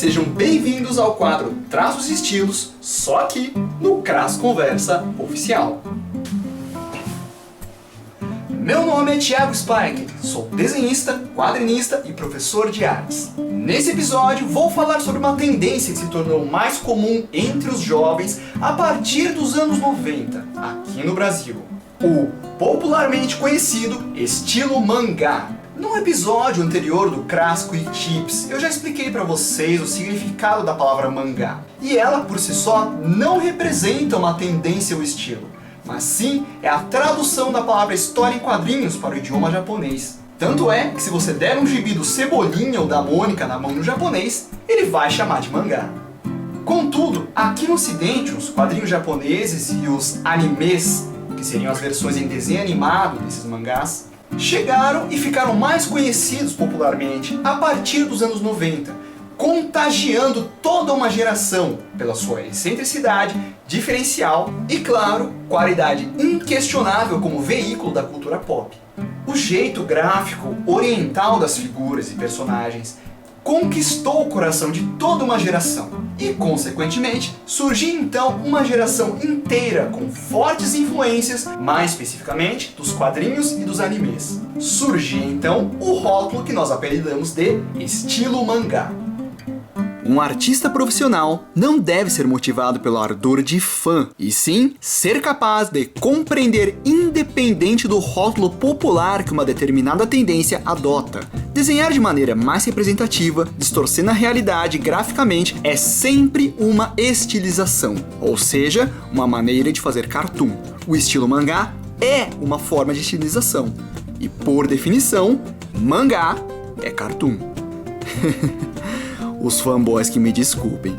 Sejam bem-vindos ao quadro Traços e Estilos, só aqui no CRAS Conversa Oficial. Meu nome é Thiago Spike, sou desenhista, quadrinista e professor de artes. Nesse episódio vou falar sobre uma tendência que se tornou mais comum entre os jovens a partir dos anos 90, aqui no Brasil. O popularmente conhecido estilo mangá. No episódio anterior do CRAS Quick Tips, eu já expliquei para vocês o significado da palavra mangá. E ela, por si só, não representa uma tendência ou estilo, mas sim é a tradução da palavra história em quadrinhos para o idioma japonês. Tanto é que se você der um gibi do Cebolinha ou da Mônica na mão no japonês, ele vai chamar de mangá. Contudo, aqui no ocidente, os quadrinhos japoneses e os animes, que seriam as versões em desenho animado desses mangás, chegaram e ficaram mais conhecidos popularmente a partir dos anos 90, contagiando toda uma geração pela sua excentricidade, diferencial e, claro, qualidade inquestionável como veículo da cultura pop. O jeito gráfico oriental das figuras e personagens conquistou o coração de toda uma geração e, consequentemente, surgiu então uma geração inteira com fortes influências, mais especificamente, dos quadrinhos e dos animes. Surgiu então o rótulo que nós apelidamos de estilo mangá. Um artista profissional não deve ser motivado pelo ardor de fã, e sim ser capaz de compreender independente do rótulo popular que uma determinada tendência adota. Desenhar de maneira mais representativa, distorcendo a realidade graficamente, é sempre uma estilização, ou seja, uma maneira de fazer cartoon. O estilo mangá é uma forma de estilização, e por definição, mangá é cartoon. Os fanboys que me desculpem.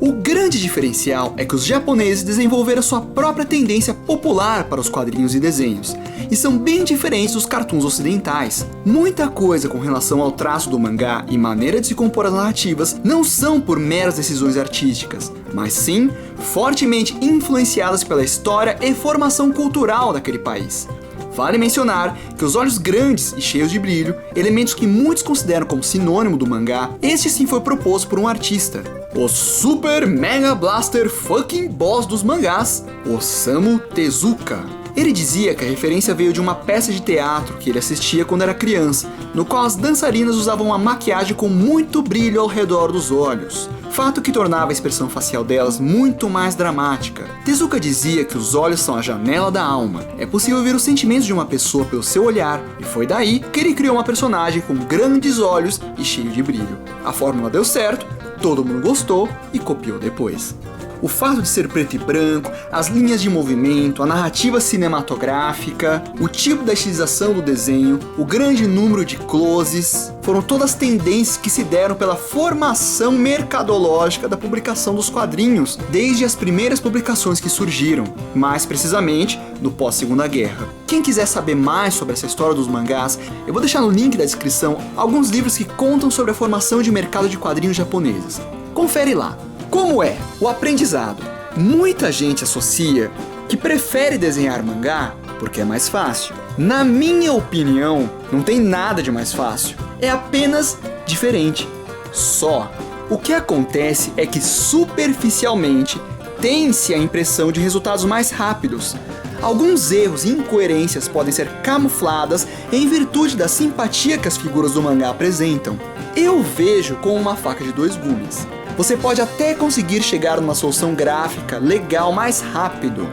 O grande diferencial é que os japoneses desenvolveram sua própria tendência popular para os quadrinhos e desenhos, e são bem diferentes dos cartoons ocidentais. Muita coisa com relação ao traço do mangá e maneira de se compor as narrativas não são por meras decisões artísticas, mas sim fortemente influenciadas pela história e formação cultural daquele país. Vale mencionar que os olhos grandes e cheios de brilho, elementos que muitos consideram como sinônimo do mangá, este sim foi proposto por um artista, o Super Mega Blaster Fucking Boss dos mangás, Osamu Tezuka. Ele dizia que a referência veio de uma peça de teatro que ele assistia quando era criança, no qual as dançarinas usavam uma maquiagem com muito brilho ao redor dos olhos, fato que tornava a expressão facial delas muito mais dramática. Tezuka dizia que os olhos são a janela da alma. É possível ver os sentimentos de uma pessoa pelo seu olhar, e foi daí que ele criou uma personagem com grandes olhos e cheio de brilho. A fórmula deu certo, todo mundo gostou e copiou depois. O fato de ser preto e branco, as linhas de movimento, a narrativa cinematográfica, o tipo da estilização do desenho, o grande número de closes, foram todas tendências que se deram pela formação mercadológica da publicação dos quadrinhos, desde as primeiras publicações que surgiram, mais precisamente no pós-Segunda Guerra. Quem quiser saber mais sobre essa história dos mangás, eu vou deixar no link da descrição alguns livros que contam sobre a formação de mercado de quadrinhos japoneses. Confere lá. Como é o aprendizado? Muita gente associa que prefere desenhar mangá porque é mais fácil. Na minha opinião, não tem nada de mais fácil. É apenas diferente. Só. O que acontece é que superficialmente tem-se a impressão de resultados mais rápidos. Alguns erros e incoerências podem ser camufladas em virtude da simpatia que as figuras do mangá apresentam. Eu vejo como uma faca de dois gumes. Você pode até conseguir chegar numa solução gráfica legal mais rápido,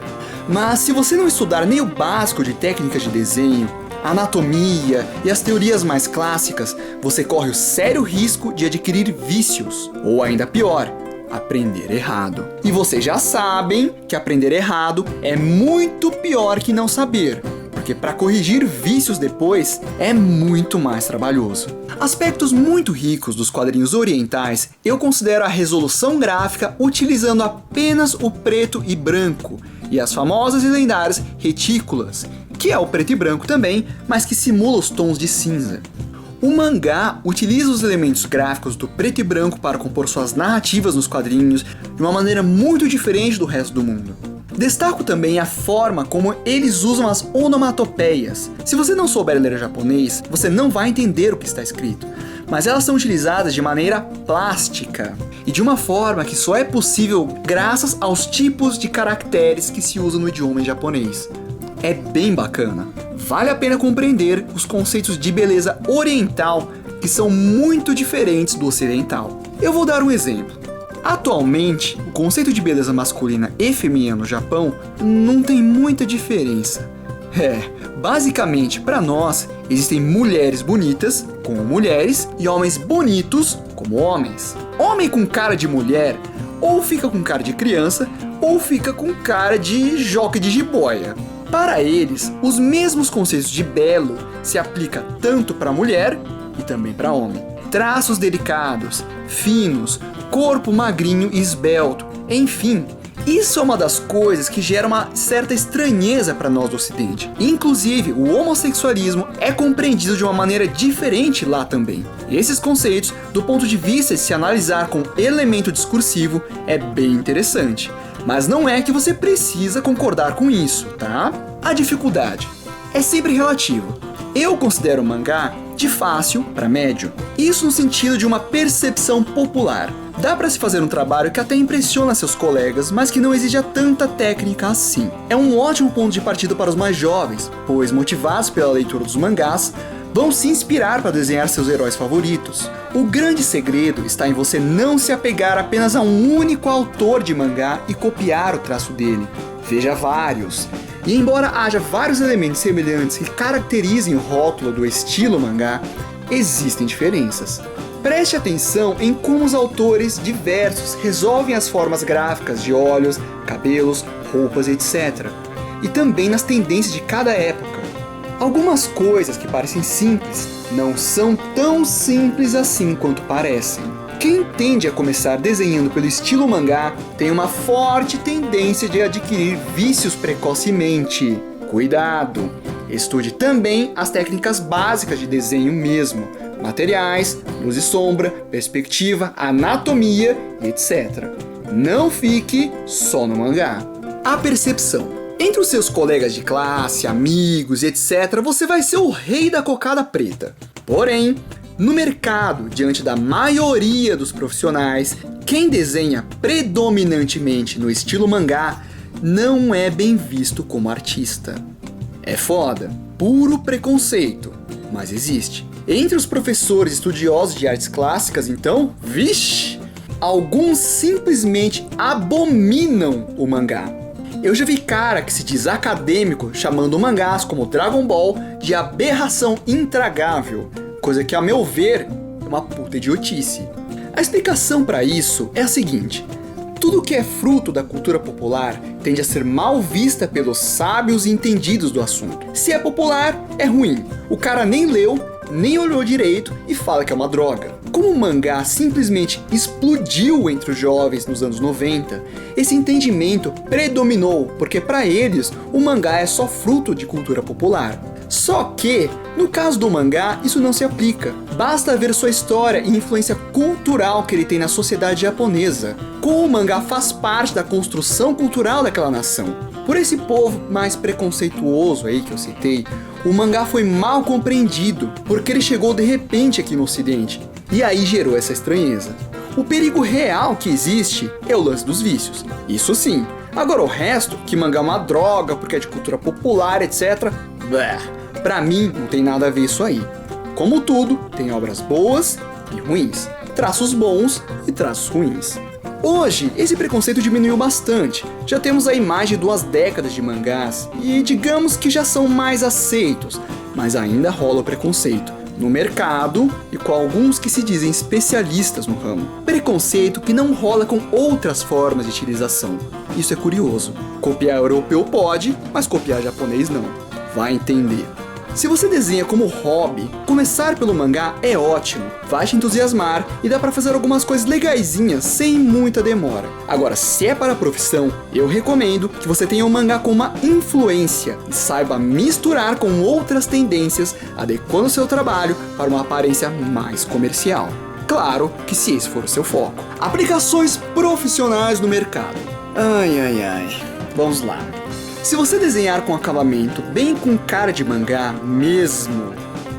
mas se você não estudar nem o básico de técnicas de desenho, anatomia e as teorias mais clássicas, você corre o sério risco de adquirir vícios, ou ainda pior, aprender errado. E vocês já sabem que aprender errado é muito pior que não saber, porque para corrigir vícios depois é muito mais trabalhoso. Aspectos muito ricos dos quadrinhos orientais eu considero a resolução gráfica utilizando apenas o preto e branco, e as famosas e lendárias retículas, que é o preto e branco também, mas que simula os tons de cinza. O mangá utiliza os elementos gráficos do preto e branco para compor suas narrativas nos quadrinhos de uma maneira muito diferente do resto do mundo. Destaco também a forma como eles usam as onomatopeias. Se você não souber ler japonês, você não vai entender o que está escrito, mas elas são utilizadas de maneira plástica e de uma forma que só é possível graças aos tipos de caracteres que se usam no idioma em japonês. É bem bacana. Vale a pena compreender os conceitos de beleza oriental que são muito diferentes do ocidental. Eu vou dar um exemplo. Atualmente, o conceito de beleza masculina e feminina no Japão não tem muita diferença. Basicamente, para nós, existem mulheres bonitas, como mulheres, e homens bonitos, como homens. Homem com cara de mulher, ou fica com cara de criança, ou fica com cara de jockey de jiboia. Para eles, os mesmos conceitos de belo se aplicam tanto para mulher e também para homem. Traços delicados, finos, corpo magrinho e esbelto, enfim. Isso é uma das coisas que gera uma certa estranheza para nós do Ocidente. Inclusive, o homossexualismo é compreendido de uma maneira diferente lá também. Esses conceitos, do ponto de vista de se analisar com elemento discursivo, é bem interessante. Mas não é que você precisa concordar com isso, tá? A dificuldade é sempre relativo. Eu considero o mangá de fácil para médio. Isso no sentido de uma percepção popular. Dá para se fazer um trabalho que até impressiona seus colegas, mas que não exija tanta técnica assim. É um ótimo ponto de partida para os mais jovens, pois motivados pela leitura dos mangás, vão se inspirar para desenhar seus heróis favoritos. O grande segredo está em você não se apegar apenas a um único autor de mangá e copiar o traço dele. Veja vários. E embora haja vários elementos semelhantes que caracterizem o rótulo do estilo mangá, existem diferenças. Preste atenção em como os autores diversos resolvem as formas gráficas de olhos, cabelos, roupas, etc. E também nas tendências de cada época. Algumas coisas que parecem simples não são tão simples assim quanto parecem. Quem tende a começar desenhando pelo estilo mangá tem uma forte tendência de adquirir vícios precocemente. Cuidado! Estude também as técnicas básicas de desenho mesmo. Materiais, luz e sombra, perspectiva, anatomia e etc. Não fique só no mangá. A percepção. Entre os seus colegas de classe, amigos e etc., você vai ser o rei da cocada preta. Porém, no mercado, diante da maioria dos profissionais, quem desenha predominantemente no estilo mangá não é bem visto como artista. É foda, puro preconceito, mas existe. Entre os professores estudiosos de artes clássicas, então, vixe, alguns simplesmente abominam o mangá. Eu já vi cara que se diz acadêmico chamando mangás como Dragon Ball de aberração intragável, coisa que, a meu ver, é uma puta idiotice. A explicação para isso é a seguinte: tudo que é fruto da cultura popular tende a ser mal vista pelos sábios e entendidos do assunto. Se é popular, é ruim. O cara nem leu, nem olhou direito e fala que é uma droga. Como o mangá simplesmente explodiu entre os jovens nos anos 90, esse entendimento predominou, porque para eles o mangá é só fruto de cultura popular. Só que, no caso do mangá, isso não se aplica. Basta ver sua história e influência cultural que ele tem na sociedade japonesa. Como o mangá faz parte da construção cultural daquela nação. Por esse povo mais preconceituoso aí que eu citei, o mangá foi mal compreendido, porque ele chegou de repente aqui no ocidente. E aí gerou essa estranheza. O perigo real que existe é o lance dos vícios. Isso sim. Agora o resto, que mangá é uma droga porque é de cultura popular, etc. Pra mim não tem nada a ver isso aí. Como tudo, tem obras boas e ruins, traços bons e traços ruins. Hoje, esse preconceito diminuiu bastante. Já temos aí mais de 2 décadas de mangás e digamos que já são mais aceitos, mas ainda rola o preconceito. No mercado e com alguns que se dizem especialistas no ramo. Preconceito que não rola com outras formas de utilização. Isso é curioso. Copiar europeu pode, mas copiar japonês não. Vai entender. Se você desenha como hobby, começar pelo mangá é ótimo, vai te entusiasmar e dá pra fazer algumas coisas legaisinhas sem muita demora. Agora, se é para a profissão, eu recomendo que você tenha o mangá com uma influência e saiba misturar com outras tendências, adequando seu trabalho para uma aparência mais comercial. Claro que se esse for o seu foco. Aplicações profissionais no mercado. Vamos lá. Se você desenhar com acabamento bem com cara de mangá mesmo,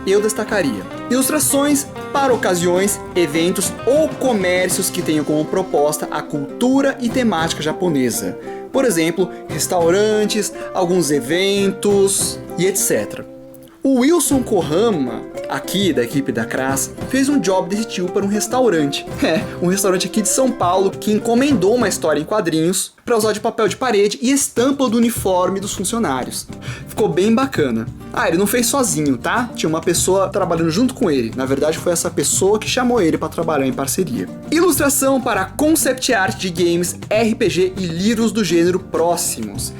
eu destacaria ilustrações para ocasiões, eventos ou comércios que tenham como proposta a cultura e temática japonesa. Por exemplo, restaurantes, alguns eventos e etc. O Wilson Kohama, aqui da equipe da CRAS, fez um job desse tipo para um restaurante. Um restaurante aqui de São Paulo que encomendou uma história em quadrinhos para usar de papel de parede e estampa do uniforme dos funcionários. Ficou bem bacana. Ele não fez sozinho, tá? Tinha uma pessoa trabalhando junto com ele. Na verdade, foi essa pessoa que chamou ele para trabalhar em parceria. Ilustração para concept art de games, RPG e livros do gênero próximos.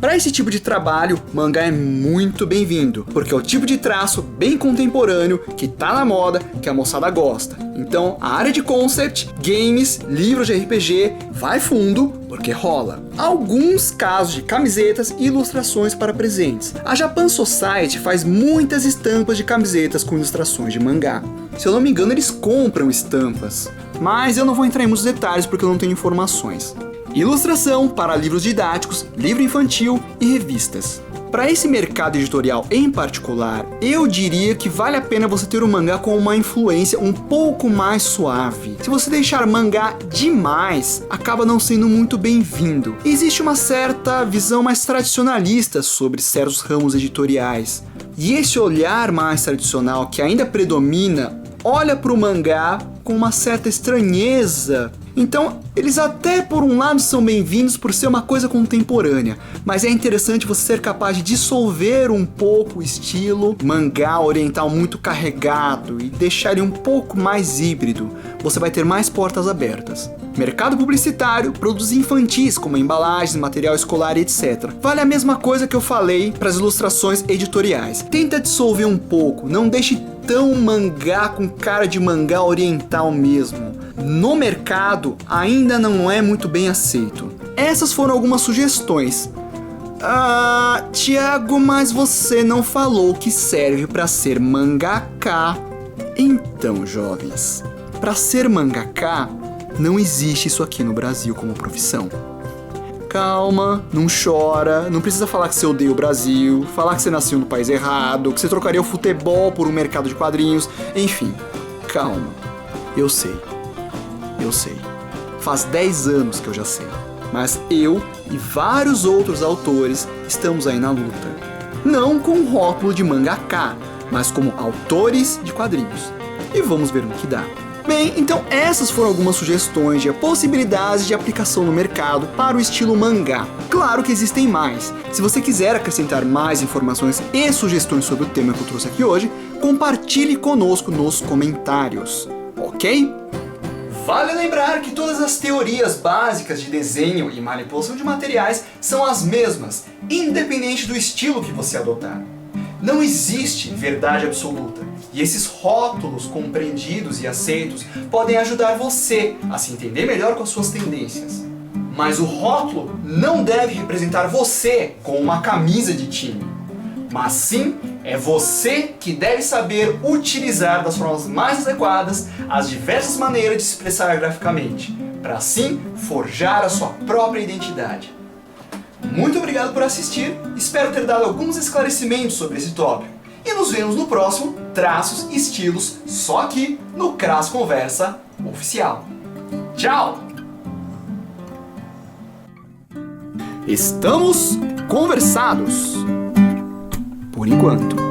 Para esse tipo de trabalho, mangá é muito bem-vindo, porque é o tipo de traço bem contemporâneo que tá na moda, que a moçada gosta. Então, a área de concept, games, livros de RPG, vai fundo, porque rola. Alguns casos de camisetas e ilustrações para presentes. A Japan Society faz muitas estampas de camisetas com ilustrações de mangá. Se eu não me engano, eles compram estampas. Mas eu não vou entrar em muitos detalhes porque eu não tenho informações. Ilustração para livros didáticos, livro infantil e revistas. Para esse mercado editorial em particular, eu diria que vale a pena você ter um mangá com uma influência um pouco mais suave. Se você deixar mangá demais, acaba não sendo muito bem-vindo. Existe uma certa visão mais tradicionalista sobre certos ramos editoriais. E esse olhar mais tradicional que ainda predomina, olha para o mangá com uma certa estranheza. Então, eles até por um lado são bem-vindos por ser uma coisa contemporânea, mas é interessante você ser capaz de dissolver um pouco o estilo mangá oriental muito carregado e deixar ele um pouco mais híbrido. Você vai ter mais portas abertas. Mercado publicitário, produtos infantis como embalagens, material escolar e etc. Vale a mesma coisa que eu falei para as ilustrações editoriais. Tenta dissolver um pouco, não deixe tão mangá com cara de mangá oriental mesmo. No mercado ainda não é muito bem aceito. Essas foram algumas sugestões. Thiago, mas você não falou que serve para ser mangaka. Então, jovens, para ser mangaka não existe isso aqui no Brasil como profissão. Calma, não chora, não precisa falar que você odeia o Brasil, falar que você nasceu no país errado, que você trocaria o futebol por um mercado de quadrinhos, enfim, calma. Eu sei. Faz 10 anos que eu já sei, mas eu e vários outros autores estamos aí na luta. Não com o rótulo de mangaka, mas como autores de quadrinhos. E vamos ver no que dá. Bem, então essas foram algumas sugestões de possibilidades de aplicação no mercado para o estilo mangá. Claro que existem mais. Se você quiser acrescentar mais informações e sugestões sobre o tema que eu trouxe aqui hoje, compartilhe conosco nos comentários, ok? Vale lembrar que todas as teorias básicas de desenho e manipulação de materiais são as mesmas, independente do estilo que você adotar. Não existe verdade absoluta, e esses rótulos compreendidos e aceitos podem ajudar você a se entender melhor com as suas tendências. Mas o rótulo não deve representar você com uma camisa de time, mas sim é você que deve saber utilizar das formas mais adequadas as diversas maneiras de se expressar graficamente, para assim forjar a sua própria identidade. Muito obrigado por assistir, espero ter dado alguns esclarecimentos sobre esse tópico. E nos vemos no próximo Traços e Estilos, só aqui no CRAS Conversa Oficial. Tchau! Estamos conversados! Por enquanto.